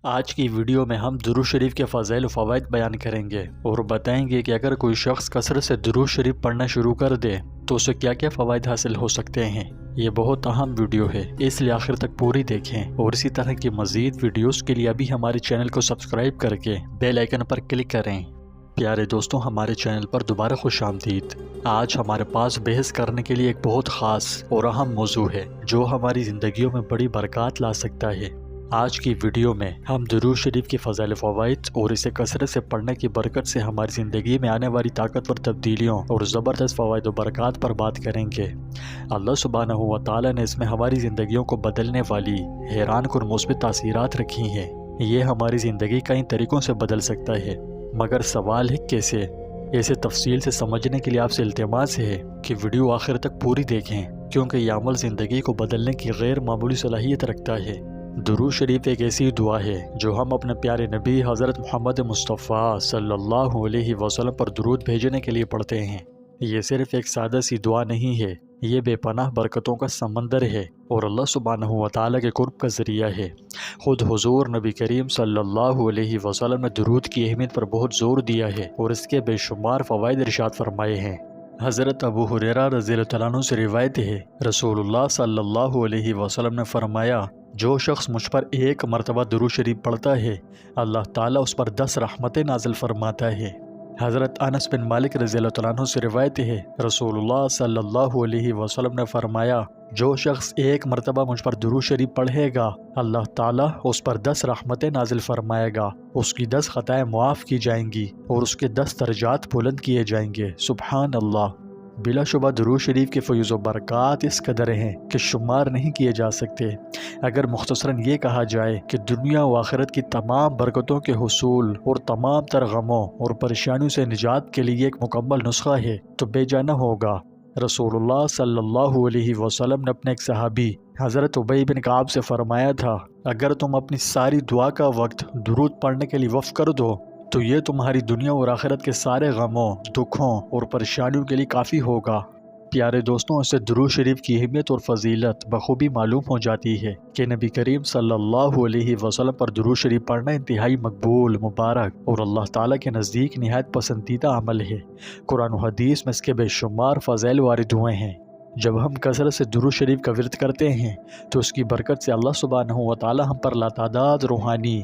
آج کی ویڈیو میں ہم درود شریف کے فضائل و فوائد بیان کریں گے اور بتائیں گے کہ اگر کوئی شخص کثرت سے درود شریف پڑھنا شروع کر دے تو اسے کیا کیا فوائد حاصل ہو سکتے ہیں۔ یہ بہت اہم ویڈیو ہے، اس لیے آخر تک پوری دیکھیں اور اسی طرح کی مزید ویڈیوز کے لیے ابھی ہمارے چینل کو سبسکرائب کر کے بیل آئیکن پر کلک کریں۔ پیارے دوستوں، ہمارے چینل پر دوبارہ خوش آمدید۔ آج ہمارے پاس بحث کرنے کے لیے ایک بہت خاص اور اہم موضوع ہے جو ہماری زندگیوں میں بڑی برکات لا سکتا ہے۔ آج کی ویڈیو میں ہم درود شریف کی فضائل و فوائد اور اسے کثرت سے پڑھنے کی برکت سے ہماری زندگی میں آنے والی طاقتور تبدیلیوں اور زبردست فوائد و برکات پر بات کریں گے۔ اللہ سبحانہ و تعالیٰ نے اس میں ہماری زندگیوں کو بدلنے والی حیران کن مثبت تاثیرات رکھی ہیں۔ یہ ہماری زندگی کئی طریقوں سے بدل سکتا ہے، مگر سوال ہے کیسے؟ اسے تفصیل سے سمجھنے کے لیے آپ سے التماس ہے کہ ویڈیو آخر تک پوری دیکھیں، کیونکہ یہ عمل زندگی کو بدلنے کی غیر معمولی صلاحیت رکھتا ہے۔ درود شریف ایک ایسی دعا ہے جو ہم اپنے پیارے نبی حضرت محمد مصطفیٰ صلی اللہ علیہ وسلم پر درود بھیجنے کے لیے پڑھتے ہیں۔ یہ صرف ایک سادہ سی دعا نہیں ہے، یہ بے پناہ برکتوں کا سمندر ہے اور اللہ سبحانہ و تعالیٰ کے قرب کا ذریعہ ہے۔ خود حضور نبی کریم صلی اللہ علیہ وسلم نے درود کی اہمیت پر بہت زور دیا ہے اور اس کے بے شمار فوائد ارشاد فرمائے ہیں۔ حضرت ابو ہریرہ رضی اللہ عنہ سے روایت ہے، رسول اللہ صلی اللہ علیہ وسلم نے فرمایا، جو شخص مجھ پر ایک مرتبہ درود شریف پڑھتا ہے، اللہ تعالیٰ اس پر 10 رحمتیں نازل فرماتا ہے۔ حضرت انس بن مالک رضی اللہ عنہ سے روایت ہے، رسول اللہ صلی اللہ علیہ وسلم نے فرمایا، جو شخص ایک مرتبہ مجھ پر درود شریف پڑھے گا، اللہ تعالیٰ اس پر 10 رحمتیں نازل فرمائے گا، اس کی 10 خطائیں معاف کی جائیں گی اور اس کے 10 درجات بلند کیے جائیں گے۔ سبحان اللہ! بلا شبہ درود شریف کے فیض و برکات اس قدر ہیں کہ شمار نہیں کیے جا سکتے۔ اگر مختصراً یہ کہا جائے کہ دنیا و آخرت کی تمام برکتوں کے حصول اور تمام تر غموں اور پریشانیوں سے نجات کے لیے ایک مکمل نسخہ ہے تو بے جانا ہوگا۔ رسول اللہ صلی اللہ علیہ وسلم نے اپنے ایک صحابی حضرت ابی بن کعب سے فرمایا تھا، اگر تم اپنی ساری دعا کا وقت درود پڑھنے کے لیے وقف کر دو تو یہ تمہاری دنیا اور آخرت کے سارے غموں، دکھوں اور پریشانیوں کے لیے کافی ہوگا۔ پیارے دوستوں، اس سے درود شریف کی اہمیت اور فضیلت بخوبی معلوم ہو جاتی ہے کہ نبی کریم صلی اللہ علیہ وسلم پر درود شریف پڑھنا انتہائی مقبول، مبارک اور اللہ تعالیٰ کے نزدیک نہایت پسندیدہ عمل ہے۔ قرآن و حدیث میں اس کے بے شمار فضائل وارد ہوئے ہیں۔ جب ہم کثرت سے درود شریف کا ورد کرتے ہیں تو اس کی برکت سے اللہ سبحانہ و تعالیٰ ہم پر لاتعداد روحانی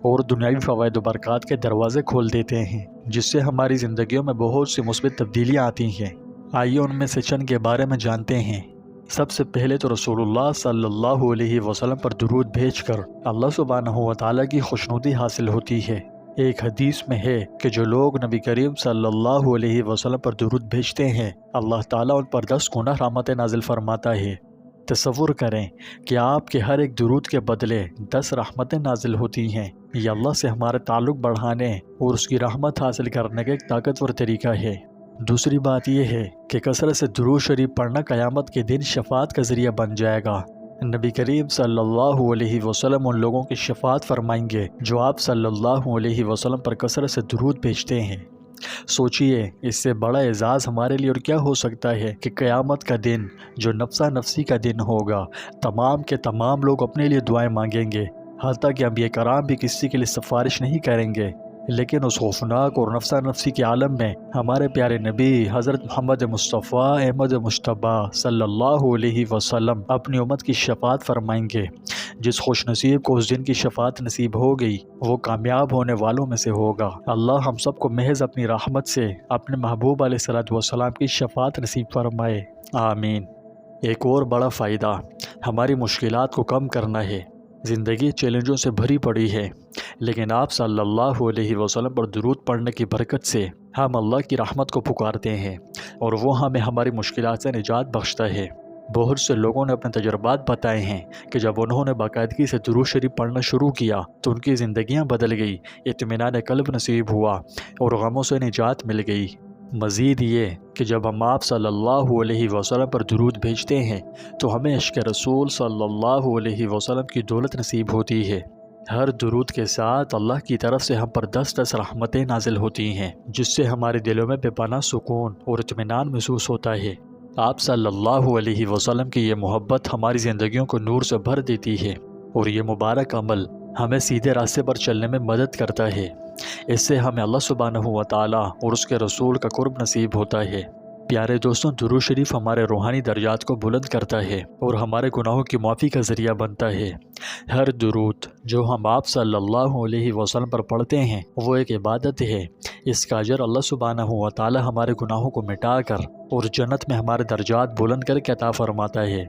اور دنیاوی فوائد و برکات کے دروازے کھول دیتے ہیں، جس سے ہماری زندگیوں میں بہت سی مثبت تبدیلیاں آتی ہیں۔ آئیے ان میں سے چند کے بارے میں جانتے ہیں۔ سب سے پہلے تو رسول اللہ صلی اللہ علیہ وسلم پر درود بھیج کر اللہ سبحانہ و تعالیٰ کی خوشنودی حاصل ہوتی ہے۔ ایک حدیث میں ہے کہ جو لوگ نبی کریم صلی اللہ علیہ وسلم پر درود بھیجتے ہیں، اللہ تعالیٰ ان پر 10 گنا رحمتیں نازل فرماتا ہے۔ تصور کریں کہ آپ کے ہر ایک درود کے بدلے 10 رحمتیں نازل ہوتی ہیں۔ یہ اللہ سے ہمارے تعلق بڑھانے اور اس کی رحمت حاصل کرنے کا ایک طاقتور طریقہ ہے۔ دوسری بات یہ ہے کہ کثرت سے درود شریف پڑھنا قیامت کے دن شفاعت کا ذریعہ بن جائے گا۔ نبی کریم صلی اللہ علیہ وسلم ان لوگوں کی شفاعت فرمائیں گے جو آپ صلی اللہ علیہ وسلم پر کثرت سے درود بھیجتے ہیں۔ سوچئے، اس سے بڑا اعزاز ہمارے لیے اور کیا ہو سکتا ہے کہ قیامت کا دن جو نفسا نفسی کا دن ہوگا، تمام کے تمام لوگ اپنے لیے دعائیں مانگیں گے، حتیٰ کہ انبیاء کرام بھی کسی کے لیے سفارش نہیں کریں گے، لیکن اس خوفناک اور نفسا نفسی کے عالم میں ہمارے پیارے نبی حضرت محمد مصطفیٰ احمد مجتبیٰ صلی اللہ علیہ وسلم اپنی امت کی شفاعت فرمائیں گے۔ جس خوش نصیب کو اس دن کی شفاعت نصیب ہو گئی وہ کامیاب ہونے والوں میں سے ہوگا۔ اللہ ہم سب کو محض اپنی رحمت سے اپنے محبوب علیہ السلام کی شفاعت نصیب فرمائے، آمین۔ ایک اور بڑا فائدہ ہماری مشکلات کو کم کرنا ہے۔ زندگی چیلنجوں سے بھری پڑی ہے، لیکن آپ صلی اللہ علیہ وسلم پر درود پڑھنے کی برکت سے ہم اللہ کی رحمت کو پکارتے ہیں اور وہ ہمیں ہماری مشکلات سے نجات بخشتا ہے۔ بہت سے لوگوں نے اپنے تجربات بتائے ہیں کہ جب انہوں نے باقاعدگی سے درود شریف پڑھنا شروع کیا تو ان کی زندگیاں بدل گئی، اطمینان قلب نصیب ہوا اور غموں سے نجات مل گئی۔ مزید یہ کہ جب ہم آپ صلی اللہ علیہ وسلم پر درود بھیجتے ہیں تو ہمیں عشق رسول صلی اللہ علیہ وسلم کی دولت نصیب ہوتی ہے۔ ہر درود کے ساتھ اللہ کی طرف سے ہم پر 10 رحمتیں نازل ہوتی ہیں، جس سے ہمارے دلوں میں بے پناہ سکون اور اطمینان محسوس ہوتا ہے۔ آپ صلی اللہ علیہ وسلم کی یہ محبت ہماری زندگیوں کو نور سے بھر دیتی ہے اور یہ مبارک عمل ہمیں سیدھے راستے پر چلنے میں مدد کرتا ہے۔ اس سے ہمیں اللہ سبحانہ و تعالیٰ اور اس کے رسول کا قرب نصیب ہوتا ہے۔ پیارے دوستوں، درود شریف ہمارے روحانی درجات کو بلند کرتا ہے اور ہمارے گناہوں کی معافی کا ذریعہ بنتا ہے۔ ہر درود جو ہم آپ صلی اللہ علیہ وسلم پر پڑھتے ہیں وہ ایک عبادت ہے۔ اس کا اجر اللہ سبحانہ و تعالی ہمارے گناہوں کو مٹا کر اور جنت میں ہمارے درجات بلند کر کے عطا فرماتا ہے۔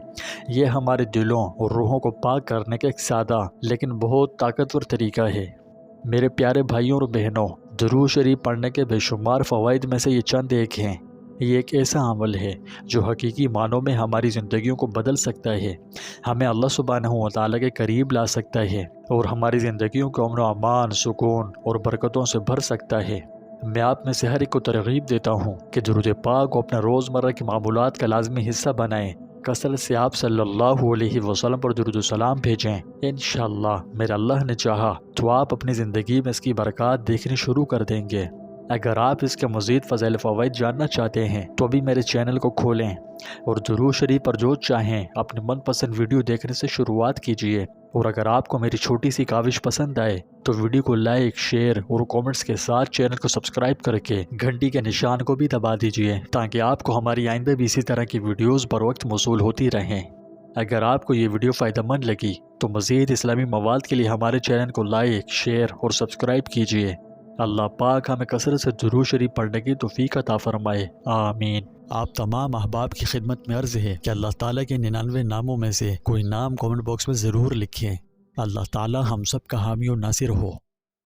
یہ ہمارے دلوں اور روحوں کو پاک کرنے کا ایک سادہ لیکن بہت طاقتور طریقہ ہے۔ میرے پیارے بھائیوں اور بہنوں، درود شریف پڑھنے کے بے شمار فوائد میں سے یہ چند ایک ہیں۔ یہ ایک ایسا عمل ہے جو حقیقی معنوں میں ہماری زندگیوں کو بدل سکتا ہے، ہمیں اللہ سبحانہ و تعالیٰ کے قریب لا سکتا ہے اور ہماری زندگیوں کو امن و امان، سکون اور برکتوں سے بھر سکتا ہے۔ میں آپ میں سے ہر ایک کو ترغیب دیتا ہوں کہ درود پاک کو اپنے روزمرہ کے معمولات کا لازمی حصہ بنائیں۔ کثرت سے آپ صلی اللہ علیہ وسلم پر درود و سلام بھیجیں۔ انشاءاللہ میرے اللہ نے چاہا تو آپ اپنی زندگی میں اس کی برکات دیکھنی شروع کر دیں گے۔ اگر آپ اس کے مزید فضائل فوائد جاننا چاہتے ہیں تو ابھی میرے چینل کو کھولیں اور درود شریف پر جو چاہیں اپنے من پسند ویڈیو دیکھنے سے شروعات کیجیے۔ اور اگر آپ کو میری چھوٹی سی کاوش پسند آئے تو ویڈیو کو لائک، شیئر اور کومنٹس کے ساتھ چینل کو سبسکرائب کر کے گھنٹی کے نشان کو بھی دبا دیجیے تاکہ آپ کو ہماری آئندہ بھی اسی طرح کی ویڈیوز بر وقت موصول ہوتی رہیں۔ اگر آپ کو یہ ویڈیو فائدہ مند لگی تو مزید اسلامی مواد کے لیے ہمارے چینل کو لائک، شیئر اور سبسکرائب کیجیے۔ اللہ پاک ہمیں کثرت سے درود شریف پڑھنے کی توفیق عطا فرمائے، آمین۔ آپ تمام احباب کی خدمت میں عرض ہے کہ اللہ تعالیٰ کے 99 ناموں میں سے کوئی نام کامنٹ باکس میں ضرور لکھیں۔ اللہ تعالیٰ ہم سب کا حامی و ناصر ہو۔